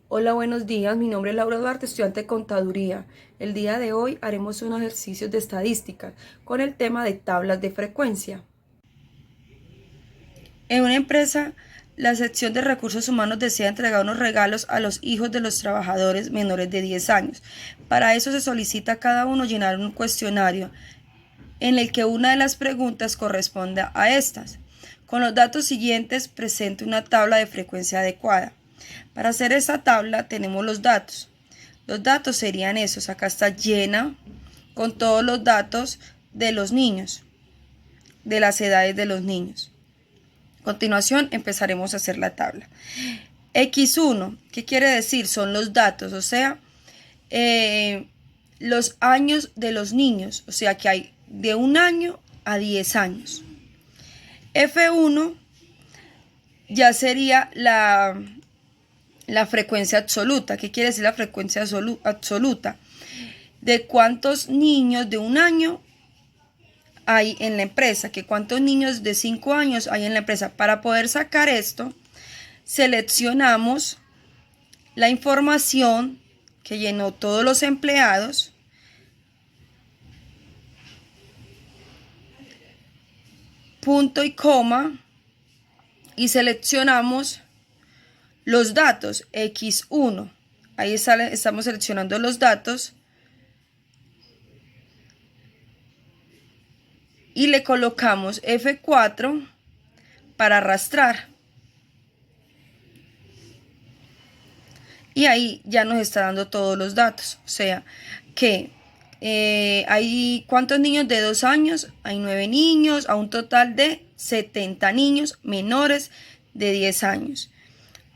Hola, buenos días. Mi nombre es Laura Duarte, estudiante de Contaduría. El día de hoy haremos unos ejercicios de estadística con el tema de tablas de frecuencia. En una empresa, la sección de recursos humanos desea entregar unos regalos a los hijos de los trabajadores menores de 10 años. Para eso se solicita a cada uno llenar un cuestionario en el que una de las preguntas corresponda a estas. Con los datos siguientes, presente una tabla de frecuencia adecuada. Para hacer esta tabla tenemos los datos. Los datos serían esos. Acá está llena con todos los datos de los niños, de las edades de los niños. A continuación empezaremos a hacer la tabla. X1, ¿qué quiere decir? Son los datos, o sea, los años de los niños, o sea que hay de 1 año a 10 años. F1 ya sería la frecuencia absoluta. ¿Qué quiere decir la frecuencia absoluta? De cuántos niños de 1 año hay en la empresa, que cuántos niños de 5 años hay en la empresa. Para poder sacar esto, seleccionamos la información que llenó todos los empleados, punto y coma, y seleccionamos los datos X1. Ahí estamos seleccionando los datos y le colocamos F4 para arrastrar. Y ahí ya nos está dando todos los datos. O sea que hay ¿cuántos niños de 2 años? Hay 9 niños, a un total de 70 niños menores de 10 años.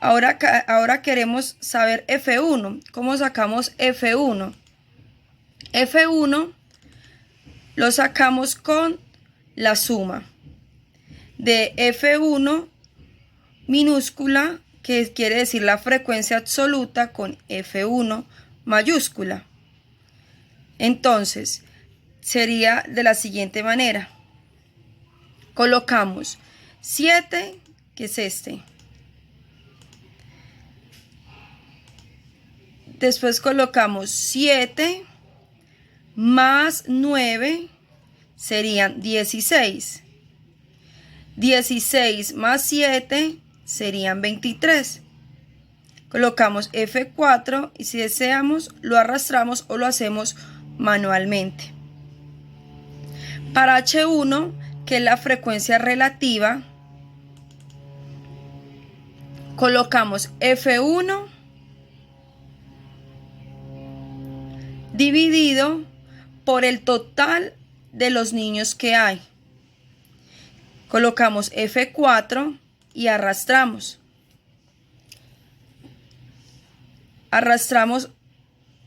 Ahora queremos saber F1. ¿Cómo sacamos F1? F1 lo sacamos con la suma de F1 minúscula, que quiere decir la frecuencia absoluta, con F1 mayúscula. Entonces, sería de la siguiente manera. Colocamos 7, que es este. Después colocamos 7 más 9 serían 16. 16 más 7 serían 23. Colocamos F4 y si deseamos lo arrastramos o lo hacemos manualmente. Para H1, que es la frecuencia relativa, colocamos F1 dividido por el total de los niños que hay. Colocamos F4 y arrastramos. Arrastramos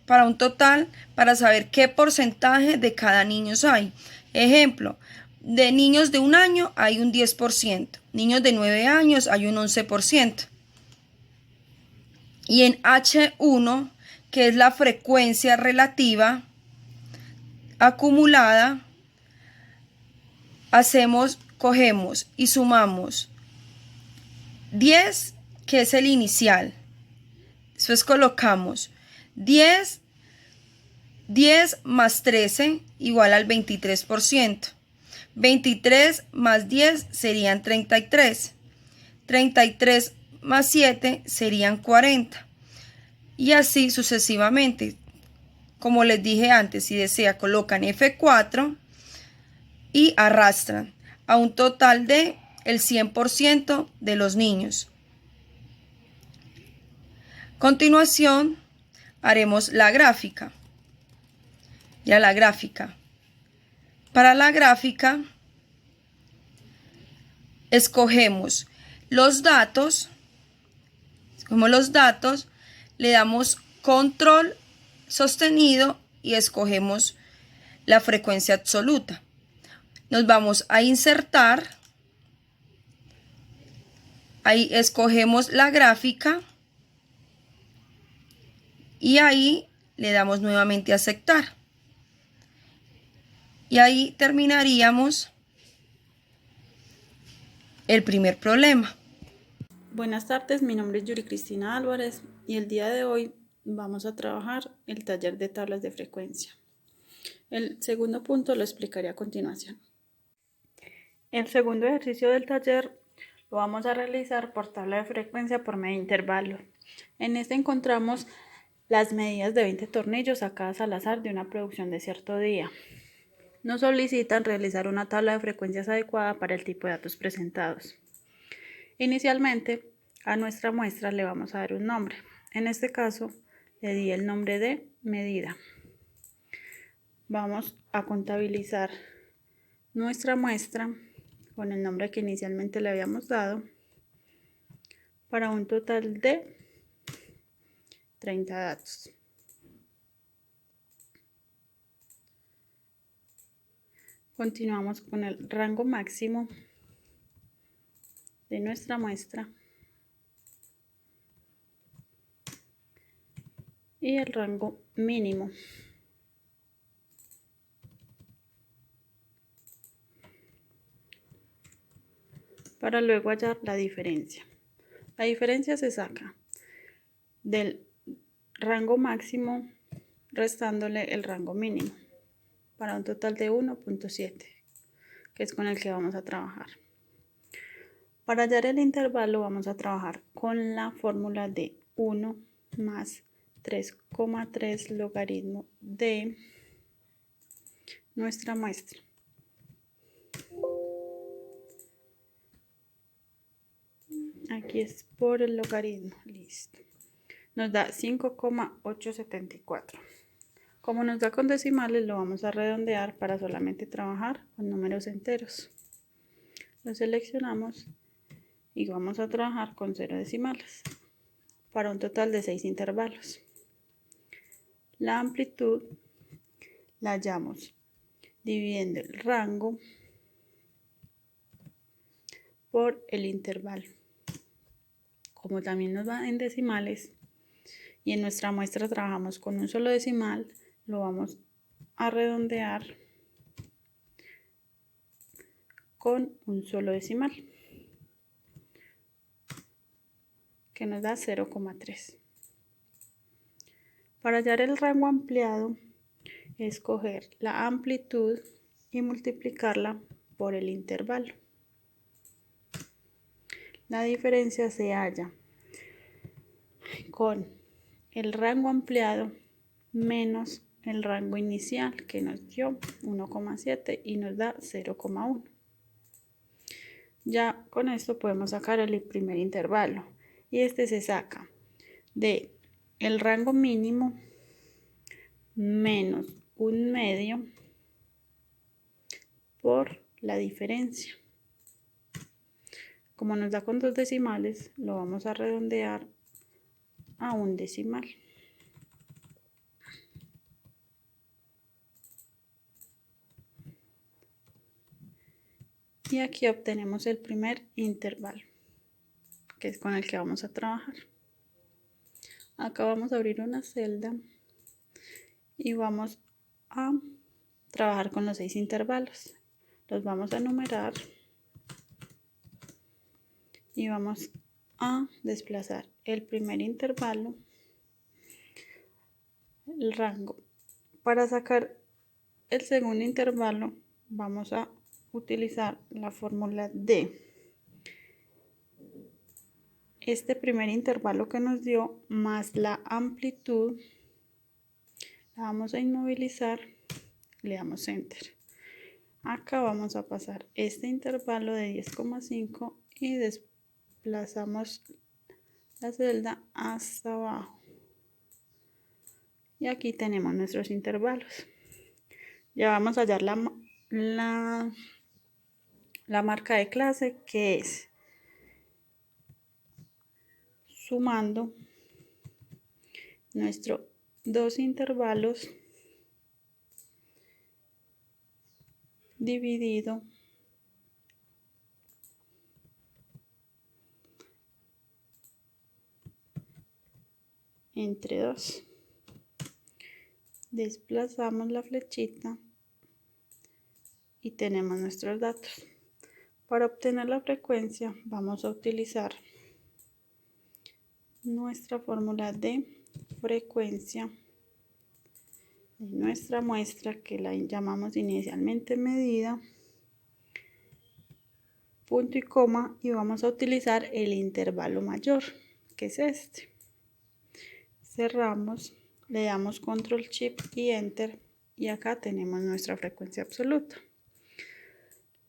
para un total para saber qué porcentaje de cada niño hay. Ejemplo, de niños de 1 año hay un 10%, niños de 9 años hay un 11%. Y en H1, que es la frecuencia relativa acumulada, cogemos y sumamos 10, que es el inicial. Después colocamos 10 más 13 igual al 23%. 23 más 10 serían 33. 33 más 7 serían 40. Y así sucesivamente. Como les dije antes, si desea, colocan F4 y arrastran a un total de el 100% de los niños. A continuación, haremos la gráfica. Ya la gráfica. Para la gráfica, escogemos los datos. Le damos control sostenido y escogemos la frecuencia absoluta. Nos vamos a insertar. Ahí escogemos la gráfica. Y ahí le damos nuevamente a aceptar. Y ahí terminaríamos el primer problema. Buenas tardes, mi nombre es Yuri Cristina Álvarez y el día de hoy vamos a trabajar el taller de tablas de frecuencia. El segundo punto lo explicaré a continuación. El segundo ejercicio del taller lo vamos a realizar por tabla de frecuencia por medio de intervalo. En este encontramos las medidas de 20 tornillos sacadas al azar de una producción de cierto día. Nos solicitan realizar una tabla de frecuencias adecuada para el tipo de datos presentados. Inicialmente, a nuestra muestra le vamos a dar un nombre. En este caso, le di el nombre de medida. Vamos a contabilizar nuestra muestra con el nombre que inicialmente le habíamos dado para un total de 30 datos. Continuamos con el rango máximo de nuestra muestra y el rango mínimo. Para luego hallar la diferencia. La diferencia se saca del rango máximo restándole el rango mínimo para un total de 1.7, que es con el que vamos a trabajar. Para hallar el intervalo vamos a trabajar con la fórmula de 1 más 3,3 logaritmo de nuestra muestra. Aquí es por el logaritmo, listo. Nos da 5,874. Como nos da con decimales, lo vamos a redondear para solamente trabajar con números enteros. Lo seleccionamos y vamos a trabajar con 0 decimales para un total de 6 intervalos. La amplitud la hallamos dividiendo el rango por el intervalo. Como también nos va en decimales y en nuestra muestra trabajamos con un solo decimal, lo vamos a redondear con un solo decimal, que nos da 0,3. Para hallar el rango ampliado, escoger la amplitud y multiplicarla por el intervalo. La diferencia se halla con el rango ampliado menos el rango inicial, que nos dio 1,7 y nos da 0,1. Ya con esto podemos sacar el primer intervalo y este se saca de el rango mínimo menos un medio por la diferencia. Como nos da con 2 decimales, lo vamos a redondear a un decimal. Y aquí obtenemos el primer intervalo, que es con el que vamos a trabajar. Acá vamos a abrir una celda y vamos a trabajar con los 6 intervalos. Los vamos a numerar y vamos a desplazar el primer intervalo, el rango. Para sacar el segundo intervalo vamos a utilizar la fórmula de este primer intervalo que nos dio más la amplitud. La vamos a inmovilizar, le damos enter. Acá vamos a pasar este intervalo de 10,5 y desplazamos la celda hasta abajo. Y aquí tenemos nuestros intervalos. Ya vamos a hallar la marca de clase, que es sumando nuestros 2 intervalos dividido entre 2. Desplazamos la flechita y tenemos nuestros datos. Para obtener la frecuencia vamos a utilizar nuestra fórmula de frecuencia de nuestra muestra, que la llamamos inicialmente medida, punto y coma, y vamos a utilizar el intervalo mayor, que es este. Cerramos, le damos control shift y enter, y acá tenemos nuestra frecuencia absoluta.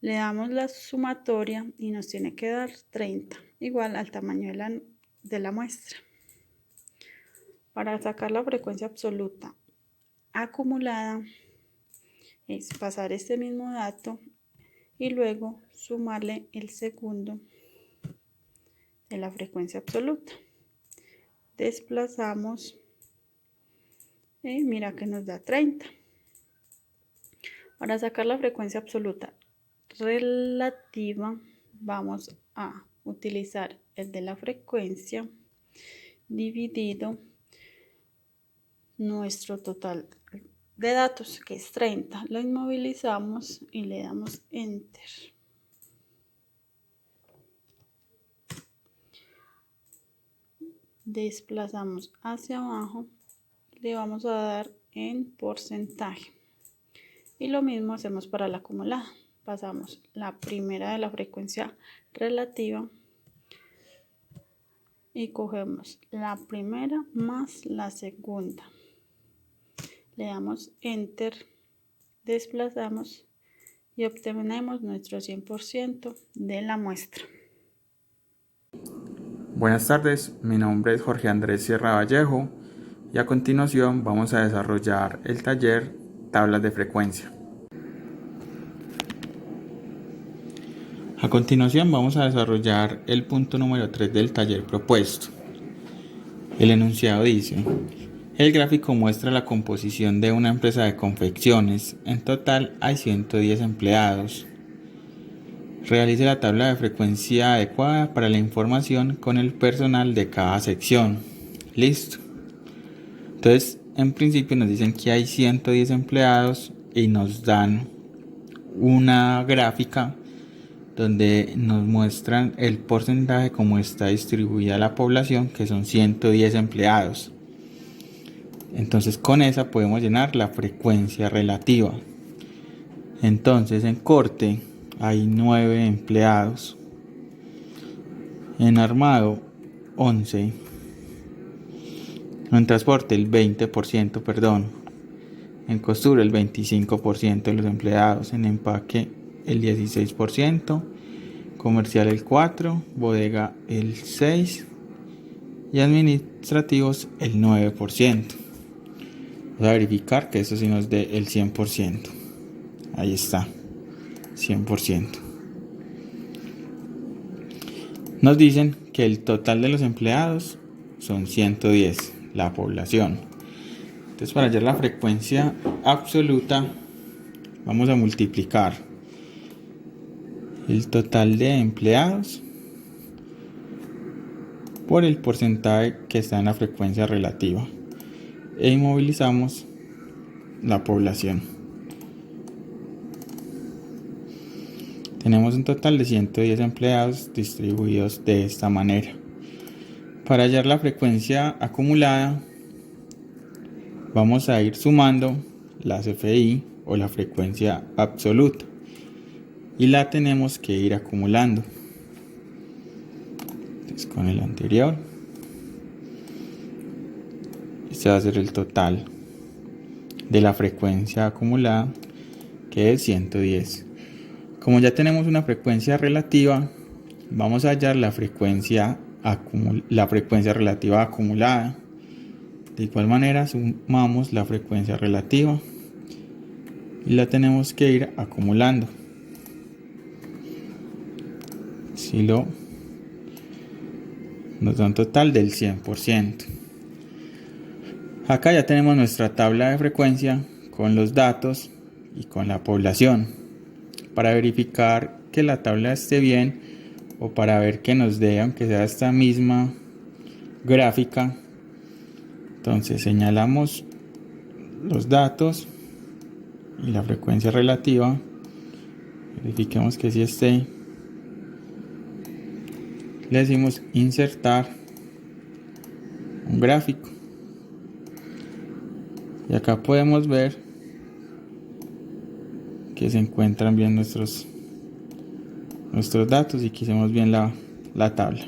Le damos la sumatoria y nos tiene que dar 30, igual al tamaño de la muestra. Para sacar la frecuencia absoluta acumulada es pasar este mismo dato y luego sumarle el segundo de la frecuencia absoluta. Desplazamos y mira que nos da 30. Para sacar la frecuencia absoluta relativa vamos a utilizar el de la frecuencia dividido nuestro total de datos, que es 30. Lo inmovilizamos y le damos enter. Desplazamos hacia abajo, le vamos a dar en porcentaje. Y lo mismo hacemos para la acumulada. Pasamos la primera de la frecuencia relativa y cogemos la primera más la segunda. Le damos enter, desplazamos y obtenemos nuestro 100% de la muestra. Buenas tardes, mi nombre es Jorge Andrés Sierra Vallejo y a continuación vamos a desarrollar el taller Tablas de frecuencia. A continuación vamos a desarrollar el punto número 3 del taller propuesto. El enunciado dice: el gráfico muestra la composición de una empresa de confecciones. En total hay 110 empleados. Realice la tabla de frecuencia adecuada para la información con el personal de cada sección. Listo. Entonces, en principio nos dicen que hay 110 empleados y nos dan una gráfica donde nos muestran el porcentaje como está distribuida la población, que son 110 empleados. Entonces con esa podemos llenar la frecuencia relativa. Entonces en corte hay 9 empleados, en armado 11, en transporte el 20%, en costura el 25% de los empleados, en empaque el 16%, comercial el 4%, bodega el 6% y administrativos el 9%. Vamos a verificar que eso sí nos dé el 100%. Ahí está, 100%. Nos dicen que el total de los empleados son 110, la población. Entonces, para hallar la frecuencia absoluta, vamos a multiplicar el total de empleados por el porcentaje que está en la frecuencia relativa e inmovilizamos la población. Tenemos un total de 110 empleados distribuidos de esta manera. Para hallar la frecuencia acumulada, vamos a ir sumando la CFI o la frecuencia absoluta y la tenemos que ir acumulando. Entonces, con el anterior, este va a ser el total de la frecuencia acumulada, que es 110. Como ya tenemos una frecuencia relativa, vamos a hallar la frecuencia relativa acumulada. De igual manera sumamos la frecuencia relativa y la tenemos que ir acumulando. Si nos da un total del 100%. Acá ya tenemos nuestra tabla de frecuencia con los datos y con la población. Para verificar que la tabla esté bien o para ver que nos dé, aunque sea esta misma gráfica, entonces señalamos los datos y la frecuencia relativa, verifiquemos que sí esté, le decimos insertar un gráfico. Y acá podemos ver que se encuentran bien nuestros datos y que hicimos bien la tabla.